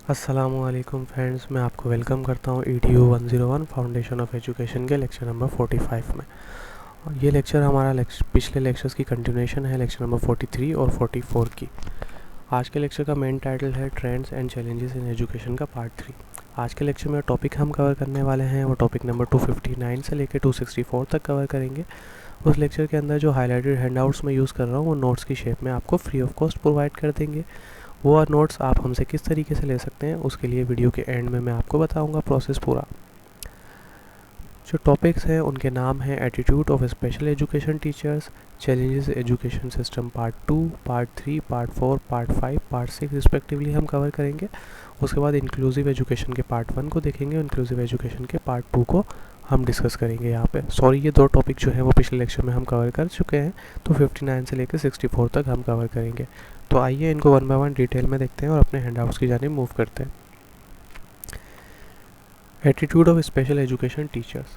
अस्सलामुअलैकुम फ्रेंड्स, मैं आपको वेलकम करता हूँ EDU 101 फाउंडेशन ऑफ एजुकेशन के लेक्चर नंबर 45 में। और ये लेक्चर हमारा पिछले लेक्चर्स की कंटिन्यूएशन है, लेक्चर नंबर 43 और 44 की। आज के लेक्चर का मेन टाइटल है trends and challenges in education का पार्ट 3। आज के लेक्चर में टॉपिक हम कवर करने वाले हैं वो टॉपिक नंबर 259 से लेकर 264 तक कवर करेंगे। उस लेक्चर के अंदर जो हाईलाइटेड हैंडआउट्स मैं यूज़ कर रहा हूँ वो नोट्स की शेप में आपको फ्री ऑफ कॉस्ट प्रोवाइड कर देंगे। वो नोट्स आप हमसे किस तरीके से ले सकते हैं उसके लिए वीडियो के एंड में मैं आपको बताऊंगा प्रोसेस पूरा। जो टॉपिक्स हैं उनके नाम हैं attitude of special education teachers, challenges education system part 2, part 3, part 4, part 5, part 6 respectively हम कवर करेंगे। उसके बाद इंक्लूसिव एजुकेशन के पार्ट 1 को देखेंगे, इंक्लूसिव एजुकेशन के पार्ट 2 को हम डिस्कस करेंगे यहाँ पे। सॉरी, ये दो टॉपिक जो है वो पिछले लेक्चर में हम कवर कर चुके हैं, तो 59 से लेकर 64 तक हम कवर करेंगे। तो आइए इनको वन बाय वन डिटेल में देखते हैं और अपने हैंडआउट्स की जानिब मूव करते हैं। Attitude of special education teachers.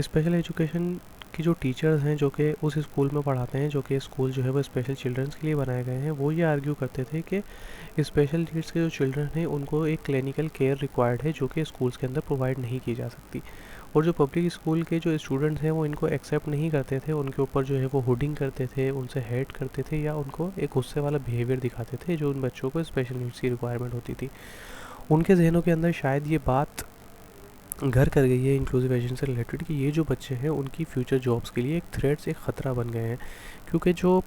Special education की जो टीचर्स हैं जो कि उस स्कूल में पढ़ाते हैं, जो कि स्कूल जो है वो स्पेशल चिल्ड्रंस के लिए बनाए गए हैं, वो ये आर्ग्यू करते थे कि स्पेशल नीड्स के जो चिल्ड्रन हैं उनको एक क्लिनिकल केयर रिक्वायर्ड है जो कि स्कूल्स के अंदर प्रोवाइड नहीं की जा सकती। और जो पब्लिक स्कूल के जो स्टूडेंट्स हैं वो इनको एक्सेप्ट नहीं करते थे, उनके ऊपर जो है वो हुडिंग करते थे, उनसे हेट करते थे या उनको एक गुस्से वाला बिहेवियर दिखाते थे जो उन बच्चों को स्पेशल नीड्स की रिक्वायरमेंट होती थी। उनके जहनों के अंदर शायद ये बात घर कर गई है इंक्लूसिव एजुकेशन से रिलेटेड कि ये जो बच्चे हैं उनकी फ्यूचर जॉब्स के लिए एक थ्रेट्स, एक ख़तरा बन गए हैं। क्योंकि जो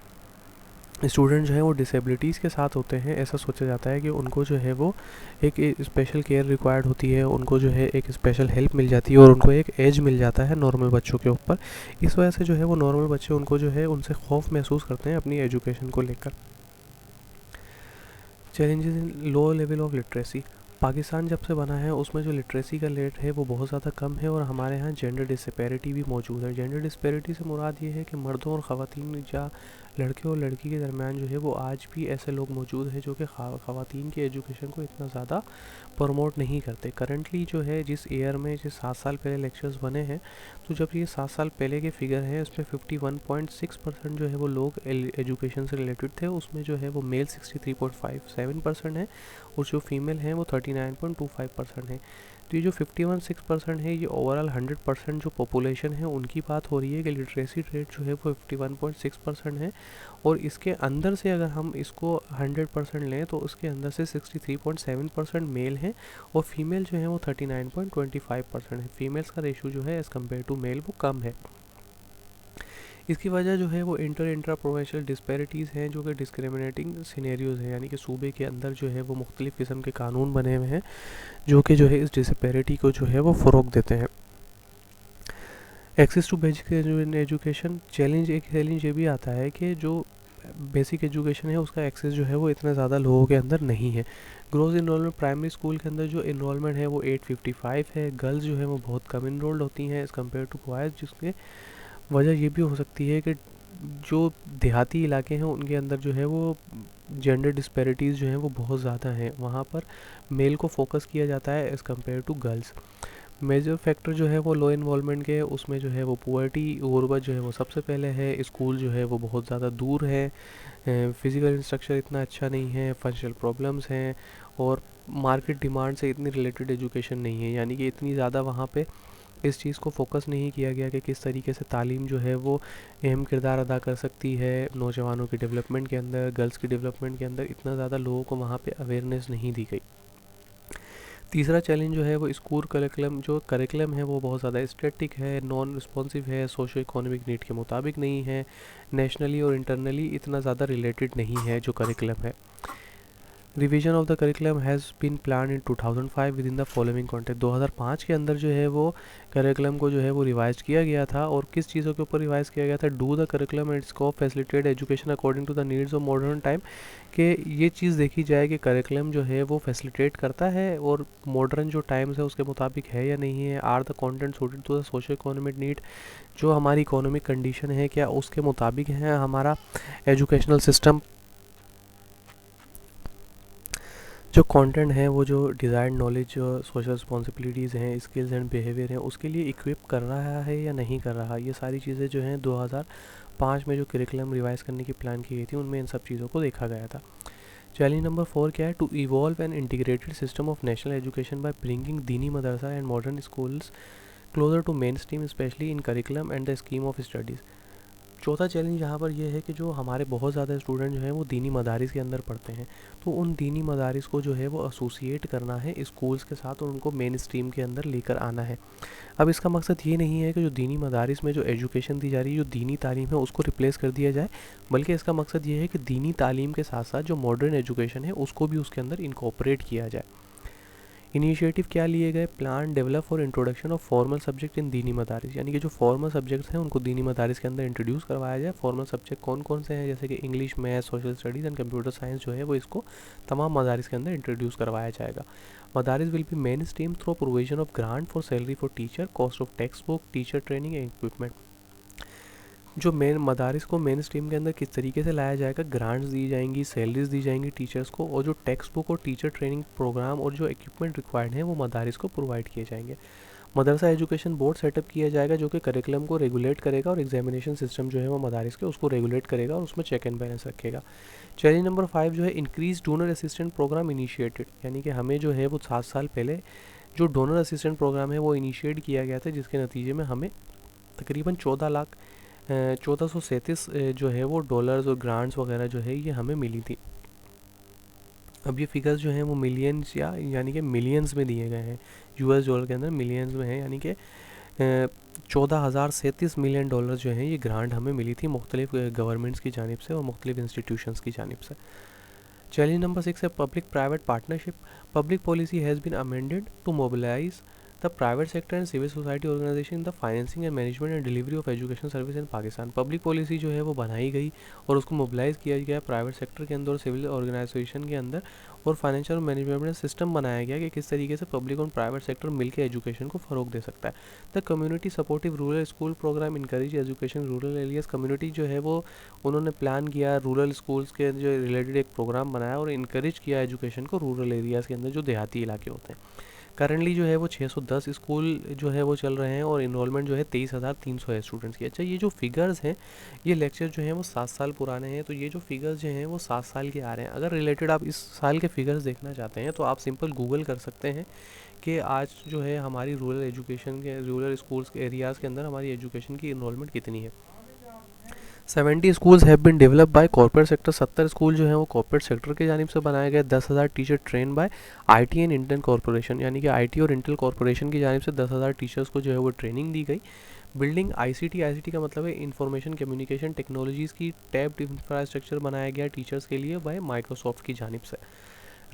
स्टूडेंट जो हैं वो डिसेबिलिटीज़ के साथ होते हैं, ऐसा सोचा जाता है कि उनको जो है वो एक स्पेशल केयर रिक्वायर्ड होती है, उनको जो है एक स्पेशल हेल्प मिल जाती है और उनको एक एज मिल जाता है नॉर्मल बच्चों के ऊपर। इस वजह से जो है वो नॉर्मल बच्चे उनको जो है उनसे खौफ महसूस करते हैं अपनी एजुकेशन को लेकर। Challenges in low level of literacy. Pakistan जब से बना है उसमें जो लिटरेसी का रेट है वो बहुत ज़्यादा कम है और हमारे यहाँ जेंडर डिस्पैरिटी भी मौजूद है। जेंडर डिस्पैरिटी से मुराद ये है कि मर्दों और ख़वातीन या लड़के और लड़की के दरमियान जो है वो आज भी ऐसे लोग मौजूद हैं जो कि ख़वातीन की एजुकेशन को इतना ज़्यादा प्रमोट नहीं करते। करंटली जो है जिस ईयर में जिस 7 साल पहले लेक्चर्स बने हैं, तो जब ये 7 साल पहले के फिगर हैं उसमें 51.6% जो है वो लोग एजुकेशन से रिलेटेड थे, उसमें जो है वो मेल 63.57% है और जो फीमेल हैं वो 39.25% है। तो ये जो 51.6% है ये ओवरऑल 100% जो पॉपुलेशन है उनकी बात हो रही है कि लिटरेसी रेट जो है वो 51.6% है। और इसके अंदर से अगर हम इसको 100% लें तो उसके अंदर से 63.7% मेल हैं और फीमेल जो है वो 39.25% है। फीमेल्स का रेशो जो है एज़ कम्पेयर टू मेल वो कम है। इसकी वजह जो है वो इंट्रा प्रोविंशियल डिस्पैरिटीज़ हैं जो कि डिस्क्रिमिनेटिंग सिनेरियोज़ हैं, यानी कि सूबे के अंदर जो है वो मुख्तलिफ़ किस्म के कानून बने हुए हैं जो कि जो है इस डिस्पैरिटी को जो है वो फ़रोग देते हैं। Access to basic education challenge, एक चैलेंज ये भी आता है कि जो बेसिक एजुकेशन है उसका एक्सेस जो है वो इतना ज़्यादा लोगों के अंदर नहीं है। ग्रोथ इनरोलमेंट प्राइमरी स्कूल के अंदर जो इनरोलमेंट है वो 855 है। गर्ल्स जो है वो बहुत कम इनरोल्ड होती हैं एज़ कम्पेयर टू बॉयज़, जिसके वजह ये भी हो सकती है कि जो देहाती इलाके हैं उनके अंदर जो है वो जेंडर डिस्पैरिटीज़ जो हैं वो बहुत ज़्यादा हैं, वहाँ पर मेल को फोकस किया जाता है as compare to girls. Major factor जो है वो लो इन्वॉल्वमेंट के, उसमें जो है वो पुअर्टी, गुर्बत जो है वो सबसे पहले है। स्कूल जो है वो बहुत ज़्यादा दूर है, फिज़िकल इंस्ट्रक्चर इतना अच्छा नहीं है, फंक्शनल प्रॉब्लम्स हैं और मार्केट डिमांड से इतनी रिलेटेड एजुकेशन नहीं है, यानी कि इतनी ज़्यादा वहाँ पे इस चीज़ को फोकस नहीं किया गया कि किस तरीके से तालीम जो है वो अहम किरदार अदा कर सकती है नौजवानों की डेवलपमेंट के अंदर, गर्ल्स की डेवलपमेंट के अंदर। इतना ज़्यादा लोगों को वहाँ पे अवेयरनेस नहीं दी गई। तीसरा चैलेंज जो है वो स्कूल करिकुलम, जो करिकुलम है वो बहुत ज़्यादा स्टैटिक है, नॉन रिस्पॉन्सिव है, सोशो इकोनॉमिक नीड के मुताबिक नहीं है, नेशनली और इंटरनली इतना ज़्यादा रिलेटेड नहीं है जो करिकुलम है। Revision of the curriculum has been plan in 2005 within the following contact. 2005 के अंदर जो है वो करिकुलम को जो है वो रिवाइज किया गया था और किस चीज़ों के ऊपर रिवाइज किया गया था? Do the curriculum and scope facilitate education according to the needs of modern time. कि ये चीज़ देखी जाए कि करिकुलम जो है वो फैसिलिटेट करता है और मॉडर्न जो टाइम्स है उसके मुताबिक है या नहीं है। Are the content suited to the socio economic need, जो हमारी इकोनॉमिक कंडीशन है क्या उसके मुताबिक है हमारा एजुकेशनल सिस्टम। जो कंटेंट है वो जो डिज़ायर्ड नॉलेज, जो सोशल रिस्पॉन्सिबिलिटीज़ हैं, स्किल्स एंड बिहेवियर हैं, उसके लिए इक्विप कर रहा है या नहीं कर रहा। ये सारी चीज़ें जो हैं 2005 में जो करिकुलम रिवाइज करने की प्लान की गई थी उनमें इन सब चीज़ों को देखा गया था। चैलेंज नंबर 4 क्या है? To evolve an integrated system of national education by bringing deeni madrasa and modern schools closer to mainstream specially in curriculum and the scheme of studies. चौथा चैलेंज यहाँ पर यह है कि जो हमारे बहुत ज़्यादा स्टूडेंट जो हैं वो दीनी मदारिस के अंदर पढ़ते हैं, तो उन दीनी मदारिस को जो है वो एसोसिएट करना है स्कूल्स के साथ और उनको मेन स्ट्रीम के अंदर लेकर आना है। अब इसका मकसद ये नहीं है कि जो दीनी मदारिस में जो एजुकेशन दी जा रही है, जो दीनी तालीम है, उसको रिप्लेस कर दिया जाए, बल्कि इसका मकसद ये है कि दीनी तालीम के साथ साथ जो मॉडर्न एजुकेशन है उसको भी उसके अंदर इनकॉर्पोरेट किया जाए। इनिशिएटिव क्या लिए गए? Plan develop for introduction of formal subject in दीनी मदारिस, यानी कि जो फॉर्मल सब्जेक्ट्स हैं उनको दीनी मदारिस के अंदर इंट्रोड्यूस करवाया जाए। फॉर्मल सब्जेक्ट कौन कौन से हैं? जैसे कि English, math, social studies and computer science जो है वो इसको तमाम मदारिस के अंदर इंट्रोड्यूस करवाया जाएगा। Madaris will be mainstream through provision of grant for salary for teacher, cost of textbook, teacher training and equipment. जो मेन मदारिस को मेन स्ट्रीम के अंदर किस तरीके से लाया जाएगा? ग्रांट्स दी जाएंगी, सैलरीज दी जाएंगी टीचर्स को, और जो टेक्स्ट बुक और टीचर ट्रेनिंग प्रोग्राम और जो इक्विपमेंट रिक्वायर्ड है वो मदारिस को प्रोवाइड किए जाएंगे। मदरसा एजुकेशन बोर्ड सेटअप किया जाएगा जो कि करिकुलम को रेगुलेट करेगा और एग्जामिनेशन सिस्टम जो है वो मदारिस के उसको रेगुलेट करेगा और उसमें चेक एंड बैलेंस रखेगा। चैलेंज नंबर 5 जो है increase donor assistant programme initiated, यानी कि हमें जो है वो 7 साल पहले जो डोनर असिस्टेंट प्रोग्राम है वो इनिशिएट किया गया था, जिसके नतीजे में हमें तकरीबन 1437 जो है वो डॉलर्स और ग्रांट्स वगैरह जो है ये हमें मिली थी। अब ये फिगर्स जो हैं वो मिलियंस यानी कि मिलियंस में दिए गए हैं, यूएस डॉलर के अंदर मिलियंस में है, यानी कि 14,037 मिलियन डॉलर जो हैं ये ग्रांट हमें मिली थी मुख्तलिफ गवर्नमेंट्स की जानिब से और मुख्तलिफ इंस्टीट्यूशंस की जानिब से। चैलेंज नंबर 6 है public private partnership. Public policy has been amended to mobilise the private sector and civil society organisation in the financing and management and delivery of education service in Pakistan. Public policy जो है वो बनाई गई और उसको mobilise किया गया private sector के अंदर और सिविल ऑर्गेनाइजेशन के अंदर, और फाइनेंशियल मैनेजमेंट सिस्टम बनाया गया कि किस तरीके से पब्लिक और प्राइवेट सेक्टर मिलकर एजुकेशन को फ़रोग दे सकता है। The community supportive rural school programme encourage education rural areas. Community जो है वो उन्होंने प्लान किया, रूरल स्कूल्स के जो रिलेटेड एक प्रोग्राम बनाया और इनकरेज किया एजुकेशन को रूरल एरियाज़ के अंदर जो देहाती इलाके होते हैं। करंटली जो है वो 610 स्कूल जो है वो चल रहे हैं और इनरोलमेंट जो है 23,300 है स्टूडेंट्स की। अच्छा, ये जो फिगर्स हैं, ये लेक्चर जो हैं वो 7 साल पुराने हैं, तो ये जो फिगर्स जो हैं वो 7 साल के आ रहे हैं। अगर रिलेटेड आप इस साल के फिगर्स देखना चाहते हैं तो आप सिंपल गूगल कर सकते हैं कि आज जो है हमारी रूरल एजुकेशन के रूरल स्कूल्स एरियाज़ के अंदर हमारी एजुकेशन की इनरोलमेंट कितनी है। 70 schools have been develop by corporate sector. 70 school जो हैं वो कॉर्पोरेट सेक्टर की जानिब से बनाए गए। 10,000 teacher train by IT and Intel corporation, यानी कि आईटी और इंटेल कॉर्पोरेशन की जानिब से 10,000 टीचर्स को जो है वो ट्रेनिंग दी गई। बिल्डिंग आईसीटी का मतलब है इंफॉर्मेशन कम्युनिकेशन टेक्नोलॉजीज़ की टैब्ड इंफ्रास्ट्रक्चर बनाया गया टीचर्स के लिए बाय माइक्रोसॉफ्ट की जानिब से।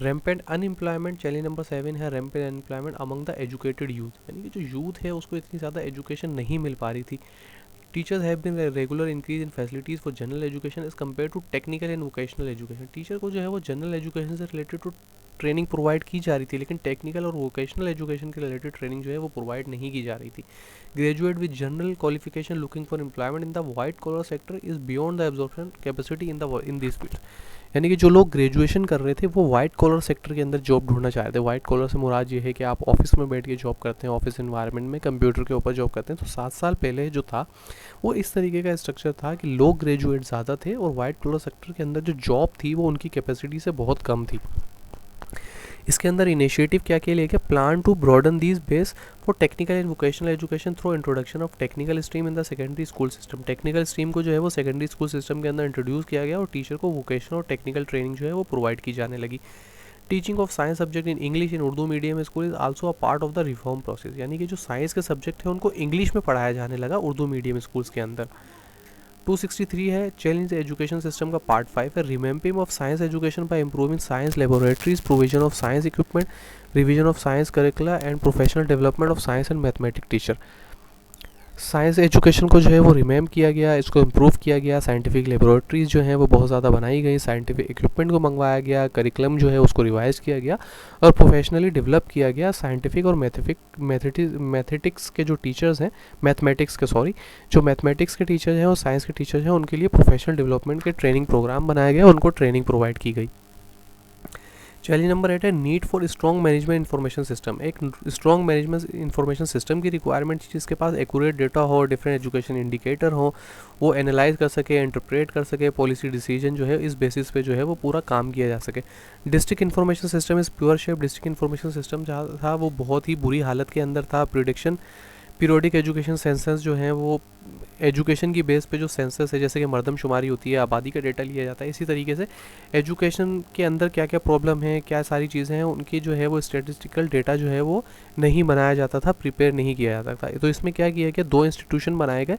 रैम्पेंट अनएम्प्लॉयमेंट, चैलेंज नंबर 7 है rampant unemployment among the educated youth, यानी कि जो यूथ है उसको इतनी ज़्यादा एजुकेशन नहीं मिल पा रही थी। Teachers have been regular increase in facilities for general education as compare to technical and vocational education. Teacher को जो है वो जनरल एजुकेशन से रिलेटेड टू ट्रेनिंग प्रोवाइड की जा रही थी, लेकिन टेक्निकल और वोकेशनल एजुकेशन के रिलेटेड ट्रेनिंग जो है वो प्रोवाइड नहीं की जा रही थी। Graduate with general qualification looking for employment in the white collar sector is beyond the absorption capacity in this field, यानी कि जो लोग ग्रेजुएशन कर रहे थे वो वाइट कॉलर सेक्टर के अंदर जॉब ढूंढना चाहते थे। वाइट कॉलर से मुराद ये है कि आप ऑफिस में बैठ के जॉब करते हैं, ऑफिस इन्वायरमेंट में कंप्यूटर के ऊपर जॉब करते हैं। तो 7 साल पहले जो था वो इस तरीके का स्ट्रक्चर था कि लोग ग्रेजुएट ज़्यादा थे और वाइट कॉलर सेक्टर के अंदर जो जॉब थी वो उनकी कैपेसिटी से बहुत कम थी। इसके अंदर इनिशिएटिव क्या किया गया? Plan to broaden these base for technical and vocational education through introduction of technical stream in the secondary school system. Technical stream को जो है वो सेकेंडरी स्कूल सिस्टम के अंदर इंट्रोड्यूस किया गया और टीचर को वोकेशनल और टेक्निकल ट्रेनिंग जो है वो प्रोवाइड की जाने लगी। Teaching of science subject in English in Urdu medium school is also a part of the reform process, यानी कि जो साइंस के सब्जेक्ट है उनको इंग्लिश में पढ़ाया जाने लगा उर्दू मीडियम स्कूल्स के अंदर। 263 है चैलेंज एजुकेशन सिस्टम का पार्ट 5 है revamping of science education by improving science laboratories, provision of science equipment, revision of science करिकुला and professional development of science and mathematics teacher. Science education को जो है वो रिमेम्प किया गया, इसको इम्प्रूव किया गया, साइंटिफिक लेबोरेटरीज जो हैं वो बहुत ज़्यादा बनाई गई, साइंटिफिक इक्विपमेंट को मंगवाया गया, करिकुलम जो है उसको रिवाइज किया गया और प्रोफेशनली डेवलप किया गया। साइंटिफिक और मैथमेटिक्स के जो टीचर्स हैं जो मैथमेटिक्स के टीचर्स हैं और साइंस के टीचर्स हैं उनके लिए प्रोफेशनल डेवलपमेंट के ट्रेनिंग प्रोग्राम बनाया गया, उनको ट्रेनिंग प्रोवाइड की गई। चैलेंज नंबर 8 है need for strong management information system. एक स्ट्रॉन्ग मैनेजमेंट इन्फॉर्मेशन सिस्टम की रिक्वायरमेंट जिसके पास एक्यूरेट डेटा हो, डिफरेंट एजुकेशन इंडिकेटर हो, वो एनालाइज कर सके, इंटरप्रेट कर सके, पॉलिसी डिसीजन जो है इस बेसिस पे जो है वो पूरा काम किया जा सके। डिस्ट्रिक्ट इन्फॉर्मेशन सिस्टम इस pure shape district information system जहाँ था वो बहुत ही बुरी हालत के अंदर था। प्रिडिक्शन पीरियोडिक एजुकेशन सेंसस जो हैं वो एजुकेशन की बेस पे जो सेंसस है, जैसे कि मर्दमशुमारी होती है, आबादी का डेटा लिया जाता है, इसी तरीके से एजुकेशन के अंदर क्या क्या प्रॉब्लम है, क्या सारी चीज़ें हैं, उनकी जो है वो स्टेटिस्टिकल डेटा जो है वो नहीं बनाया जाता था, प्रिपेयर नहीं किया जाता था। तो इसमें क्या किया गया, 2 इंस्टीट्यूशन बनाए गए,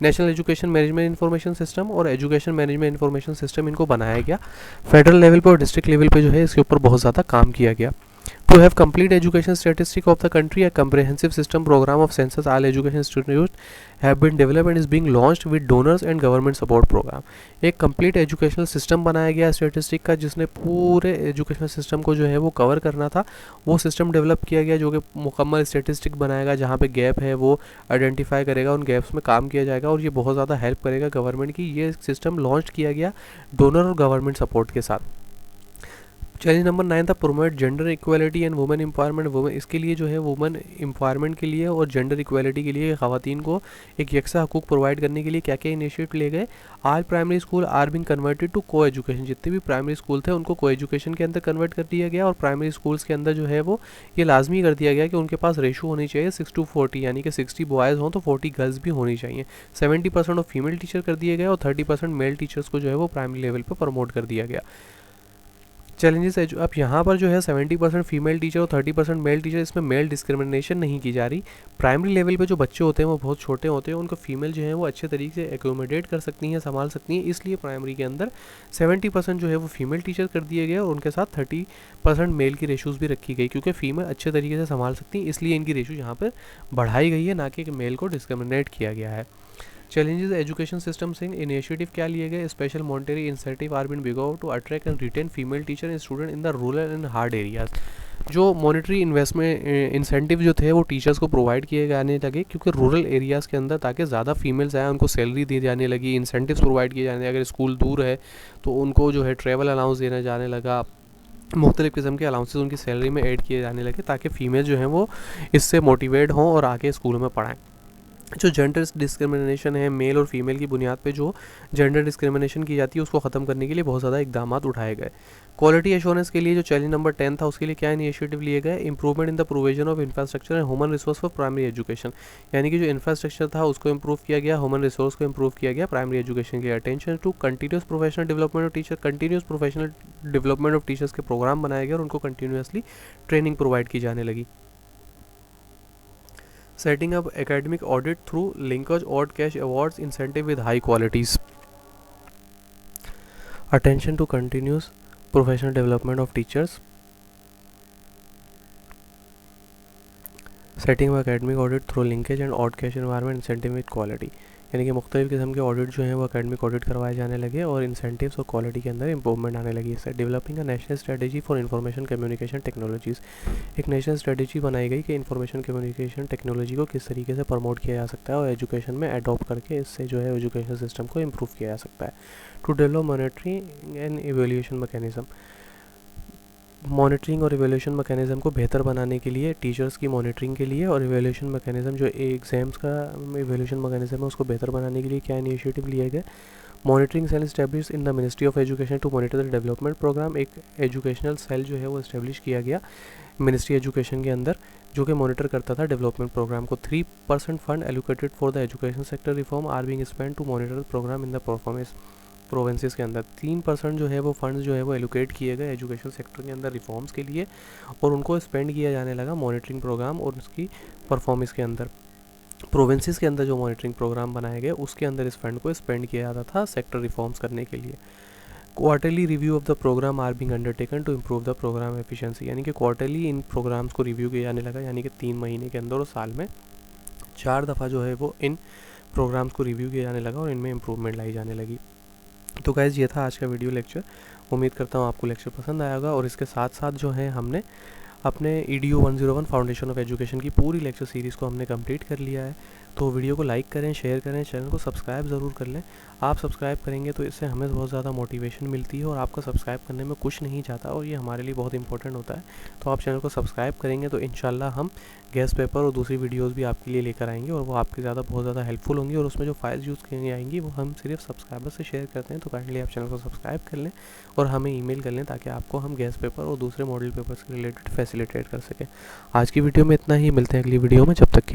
national education management information system और एजुकेशन मैनेजमेंट इन्फॉर्मेशन सिस्टम, इनको बनाया गया। फेडरल लेवल पर और डिस्ट्रिक्ट लेवल पर जो है इसके ऊपर बहुत ज़्यादा काम किया गया। To have complete education statistic of the country, a comprehensive system program of census all education institutes have been developed and is being launched with donors and government support program। एक complete educational system बनाया गया statistic का, जिसने पूरे educational system को जो है वो कवर करना था। वो सिस्टम डेवलप किया गया जो कि मुकम्मल स्टेटिस्टिक बनाएगा, जहाँ पे गैप है वो आइडेंटिफाई करेगा, उन गैप्स में काम किया जाएगा और ये बहुत ज़्यादा हेल्प करेगा गवर्नमेंट की। ये सिस्टम लॉन्च किया गया डोनर और गवर्नमेंट सपोर्ट के साथ। चैलेंज नंबर 9 था promote gender equality and women empowerment. Women इसके लिए जो है वुमेन एम्पावरमेंट के लिए और जेंडर इक्वालिटी के लिए ख़वातीन को एक यकसा हकूक़ प्रोवाइड करने के लिए क्या क्या इनिशिएटिव ले गए। All primary school are being converted to coeducation. जितने भी प्राइमरी स्कूल थे उनको को एजुकेशन के अंदर कन्वर्ट कर दिया गया और प्राइमरी स्कूल्स के अंदर जो है वो ये लाजमी कर दिया गया कि उनके पास रेशो होनी चाहिए 6:40, यानी कि 60 बॉयज़ हों तो 40 गर्ल्स भी होनी चाहिए। 70% ऑफ फीमेल टीचर कर दिए गए और 30% मेल टीचर्स को जो है वो प्राइमरी लेवल पर प्रमोट कर दिया गया। चैलेंजेस अब यहाँ पर जो है 70% फीमेल टीचर और 30% मेल टीचर, इसमें मेल डिस्क्रिमिनेशन नहीं की जा रही। प्राइमरी लेवल पे जो बच्चे होते हैं वो बहुत छोटे होते हैं, उनको फीमेल जो है वो अच्छे तरीके से एकोमोडेट कर सकती हैं, संभाल सकती हैं, इसलिए प्राइमरी के अंदर 70% जो है वो फीमेल टीचर कर दिए गए और उनके साथ 30% मेल की रेशोज़ भी रखी गई, क्योंकि फीमेल अच्छे तरीके से संभाल सकती हैं, इसलिए इनकी रेशो यहाँ पर बढ़ाई गई है, ना कि मेल को डिस्क्रिमिनेट किया गया है। चैलेंजेस एजुकेशन सिस्टम से इनिशिएटिव क्या लिए गए, special monetary incentive are been begun to attract and retain female teacher and student in the rural and hard areas. जो मॉनिटरी इन्वेस्टमेंट इंसेंटिव जो थे वो टीचर्स को प्रोवाइड किए जाने लगे, क्योंकि रूरल एरियाज़ के अंदर ताकि ज़्यादा फीमेल्स आए, उनको सैलरी दी जाने लगी, इंसेंटिव्स प्रोवाइड किए जाने, अगर स्कूल दूर है तो उनको जो है ट्रैवल अलाउंस देने जाने लगा, मुख्तलिफ़ किस्म के अलाउंसेस उनकी सैलरी में ऐड किए जाने लगे, ताकि फ़ीमेल जो हैं वो इससे मोटिवेट हों और आके स्कूलों में पढ़ाएँ। जो जेंडर डिस्क्रिमिनेशन है, मेल और फीमेल की बुनियाद पे जो जेंडर डिस्क्रिमिनेशन की जाती है उसको ख़त्म करने के लिए बहुत ज़्यादा इकदाम उठाए गए। क्वालिटी एश्योरेंस के लिए जो चैलेंज नंबर 10 था उसके लिए क्या इनिशिएटिव लिए गए, improvement in the provision of infrastructure and human resource for primary education. यानी कि जो इंफ्रास्ट्रक्चर था उसको इंप्रूव किया गया, ह्यूमन रिसोर्स को इंप्रूव किया गया प्राइमरी एजुकेशन के लिए। Attention to continuous professional development of teacher, continuous professional development of teachers के प्रोग्राम बनाए गए और उनको कंटिन्यूसली ट्रेनिंग प्रोवाइड की जाने लगी। Setting up academic audit through linkage odd cash awards incentive with high qualities. Attention to continuous professional development of teachers. Setting up academic audit through linkage and odd cash environment incentive with quality. यानी कि मुख्तलिफ़ किस्म के audit जो हैं वो academic audit करवाए जाने लगे और इंसेंटिव्स और क्वालिटी के अंदर इंप्रूवमेंट आने लगी। इससे developing a national strategy for information communication technologies. एक नेशनल स्ट्रेटजी बनाई गई कि इंफॉर्मेशन कम्युनिकेशन टेक्नोलॉजी को किस तरीके से प्रमोट किया जा सकता है और एजुकेशन में अडॉप्ट करके इससे जो है एजुकेशन सिस्टम को इम्प्रूव किया जा सकता है। To develop monitoring and evaluation mechanism. Monitoring और इवेल्यूशन मैकेनिज़्म को बेहतर बनाने के लिए, टीचर्स की मॉनिटरिंग के लिए और इवेल्यूशन मैकेनिज़्म जो एग्ज़ाम्स का इवेल्यूशन मैकेनिज़्म है उसको बेहतर बनाने के लिए क्या इनिशिएटिव लिए गए। Monitoring cell establish in the ministry of education to monitor the development programme. एक एजुकेशनल सेल जो है वो इस्टेब्लिश किया गया मिनिस्ट्री एजुकेशन के अंदर, जो कि मॉनिटर करता था डेवलपमेंट प्रोग्राम को। 3% fund allocated for the education sector reform are being spend to monitor programme in the performance provinces के अंदर। 3% जो है वो फंड्स जो है वो एलोकेट किए गए एजुकेशन सेक्टर के अंदर रिफॉर्म्स के लिए और उनको स्पेंड किया जाने लगा मॉनिटरिंग प्रोग्राम और उसकी परफॉर्मेंस के अंदर। प्रोविंसेस के अंदर जो मॉनिटरिंग प्रोग्राम बनाए गए उसके अंदर इस फंड को स्पेंड किया जाता था सेक्टर रिफॉर्म्स करने के लिए। Quarterly review of the programme are being undertaken to improve the programme efficiency. यानी कि क्वार्टरली इन प्रोग्राम्स को रिव्यू किया जाने लगा, यानी कि 3 महीने के अंदर और साल में 4 दफ़ा जो है वो इन प्रोग्राम्स को रिव्यू किया जाने लगा और इनमें इम्प्रूवमेंट लाई जाने लगी। तो गाइज़ ये था आज का वीडियो लेक्चर। उम्मीद करता हूँ आपको लेक्चर पसंद आया होगा और इसके साथ साथ जो है हमने अपने EDU 101 फाउंडेशन ऑफ एजुकेशन की पूरी लेक्चर सीरीज़ को हमने कंप्लीट कर लिया है। तो वीडियो को लाइक करें, शेयर करें, चैनल को सब्सक्राइब ज़रूर कर लें। आप सब्सक्राइब करेंगे तो इससे हमें बहुत ज़्यादा मोटिवेशन मिलती है और आपका सब्सक्राइब करने में कुछ नहीं जाता और ये हमारे लिए बहुत इंपॉर्टेंट होता है। तो आप चैनल को सब्सक्राइब करेंगे तो इंशाल्लाह हम गैस पेपर और दूसरी वीडियोस भी आपके लिए लेकर आएंगे और वो आपके बहुत ज़्यादा हेल्पफुल होंगी और उसमें जो फाइल्स यूज़ की जाएंगी वो हम सिर्फ सब्सक्राइबर से शेयर करते हैं। तो काइंडली आप चैनल को सब्सक्राइब कर लें और हमें ईमेल कर लें ताकि आपको हम गैस पेपर और दूसरे मॉडल पेपर्स के रिलेटेड फैसिलिटेट कर सकें। आज की वीडियो में इतना ही, मिलते हैं अगली वीडियो में, जब तक की